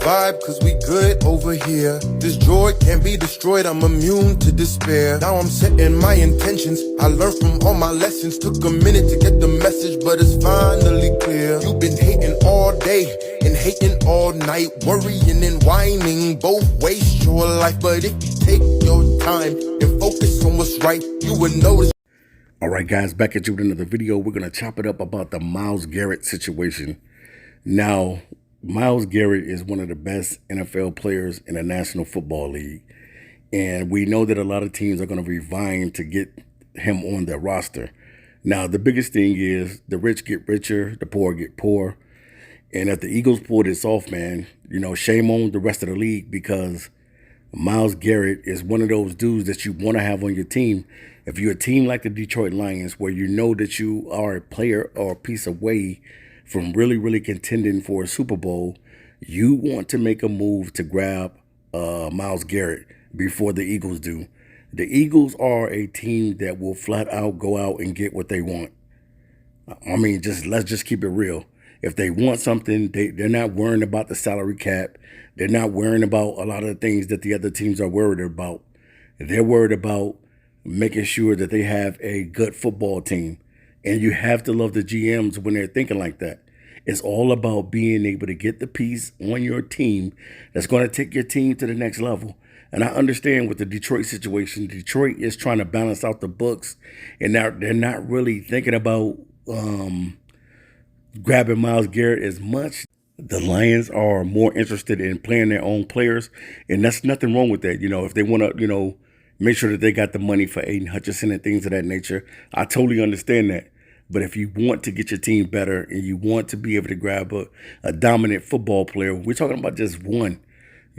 vibe, cause we good over here. This droid can't be destroyed, I'm immune to despair. Now I'm setting my intentions, I learned from all my lessons. Took a minute to get the message, but it's finally clear. You've been hating all day and hating all night, worrying and whining, both waste your life. But if you take your time and focus on what's right, you will notice. All right, guys, back at you with another video. We're going to chop it up about the Myles Garrett situation. Now, Myles Garrett is one of the best NFL players in the National Football League. And we know that a lot of teams are going to be vying to get him on their roster. Now, the biggest thing is the rich get richer, the poor get poor. And if the Eagles pull this off, man, you know, shame on the rest of the league, because Myles Garrett is one of those dudes that you want to have on your team. If you're a team like the Detroit Lions, where you know that you are a player or a piece away from really contending for a Super Bowl, you want to make a move to grab Myles Garrett before the Eagles do. The Eagles are a team that will flat out go out and get what they want. I mean, let's just keep it real. If they want something, they're not worrying about the salary cap. They're not worrying about a lot of the things that the other teams are worried about. They're worried about making sure that they have a good football team. And you have to love the GMs when they're thinking like that. It's all about being able to get the piece on your team that's going to take your team to the next level. And I understand with the Detroit situation, Detroit is trying to balance out the books, and they're not really thinking about grabbing Myles Garrett as much. The Lions are more interested in playing their own players, and that's nothing wrong with that. You know, if they want to, you know, make sure that they got the money for Aiden Hutchinson and things of that nature, I totally understand that. But if you want to get your team better and you want to be able to grab a dominant football player, we're talking about just one,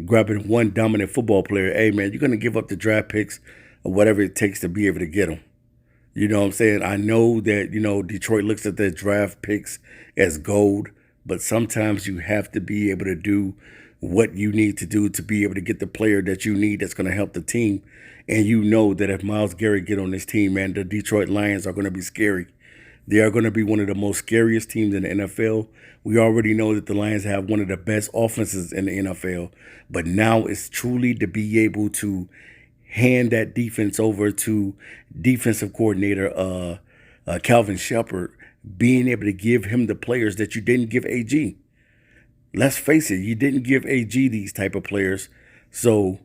grabbing one dominant football player. Hey, man, you're going to give up the draft picks or whatever it takes to be able to get them. You know what I'm saying? I know that, you know, Detroit looks at their draft picks as gold, but sometimes you have to be able to do what you need to do to be able to get the player that you need that's going to help the team. And you know that if Myles Garrett get on this team, man, the Detroit Lions are going to be scary. They are going to be one of the most scariest teams in the NFL. We already know that the Lions have one of the best offenses in the NFL. But now it's truly to be able to hand that defense over to defensive coordinator Calvin Shepard, being able to give him the players that you didn't give AG. Let's face it, you didn't give AG these type of players. So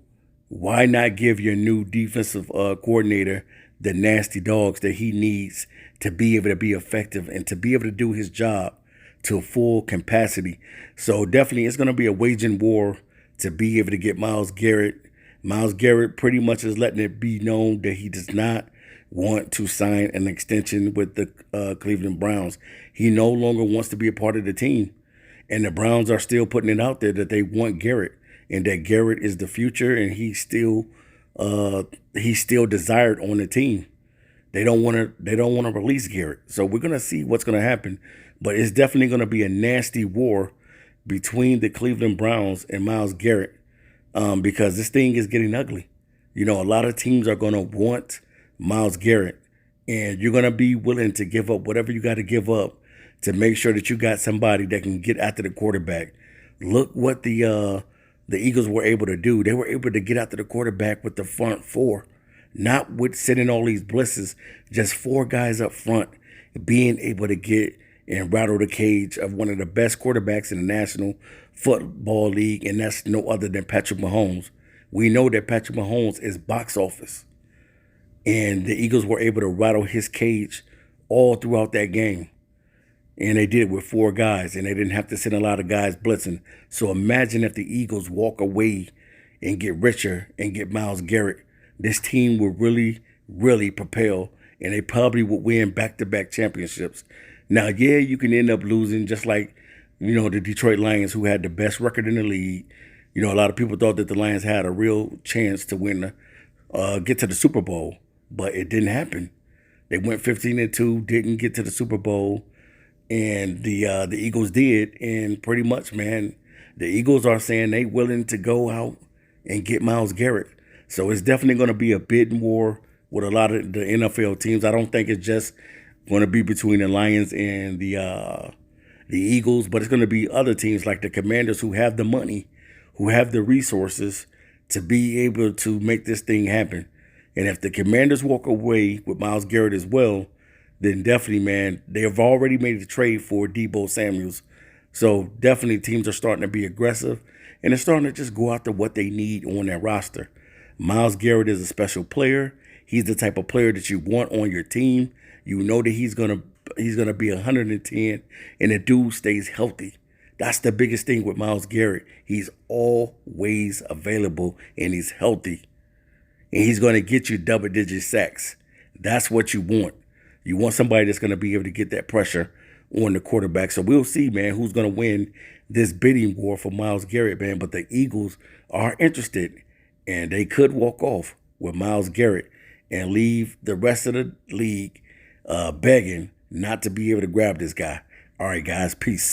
why not give your new defensive coordinator the nasty dogs that he needs to be able to be effective and to be able to do his job to full capacity? So definitely it's going to be a waging war to be able to get Myles Garrett. Myles Garrett pretty much is letting it be known that he does not want to sign an extension with the Cleveland Browns. He no longer wants to be a part of the team. And the Browns are still putting it out there that they want Garrett and that Garrett is the future, and he's still desired on the team. They don't want to release Garrett. So we're going to see what's going to happen. But it's definitely going to be a nasty war between the Cleveland Browns and Myles Garrett, because this thing is getting ugly. You know, a lot of teams are going to want Myles Garrett, and you're going to be willing to give up whatever you got to give up to make sure that you got somebody that can get after the quarterback. Look what the Eagles were able to do. They were able to get after the quarterback with the front four, not with sending all these blitzes, just four guys up front, being able to get and rattle the cage of one of the best quarterbacks in the National Football League, and that's no other than Patrick Mahomes. We know that Patrick Mahomes is box office, and the Eagles were able to rattle his cage all throughout that game. And they did it with four guys, and they didn't have to send a lot of guys blitzing. So imagine if the Eagles walk away and get richer and get Myles Garrett. This team will really propel, and they probably would win back-to-back championships. Now, yeah, you can end up losing, just like, you know, the Detroit Lions, who had the best record in the league. You know, a lot of people thought that the Lions had a real chance to win, get to the Super Bowl, but it didn't happen. They went 15-2, didn't get to the Super Bowl. And the Eagles did, and pretty much, man, the Eagles are saying they willing to go out and get Myles Garrett. So it's definitely going to be a bidding war with a lot of the NFL teams. I don't think it's just going to be between the Lions and the Eagles, but it's going to be other teams like the Commanders, who have the money, who have the resources to be able to make this thing happen. And if the Commanders walk away with Myles Garrett as well, then definitely, man, they have already made the trade for Deebo Samuels. So definitely teams are starting to be aggressive, and they're starting to just go after what they need on their roster. Myles Garrett is a special player. He's the type of player that you want on your team. You know that he's gonna be 110, and the dude stays healthy. That's the biggest thing with Myles Garrett. He's always available, and he's healthy. And he's going to get you double-digit sacks. That's what you want. You want somebody that's going to be able to get that pressure on the quarterback. So we'll see, man, who's going to win this bidding war for Myles Garrett, man. But the Eagles are interested, and they could walk off with Myles Garrett and leave the rest of the league begging not to be able to grab this guy. All right, guys, peace.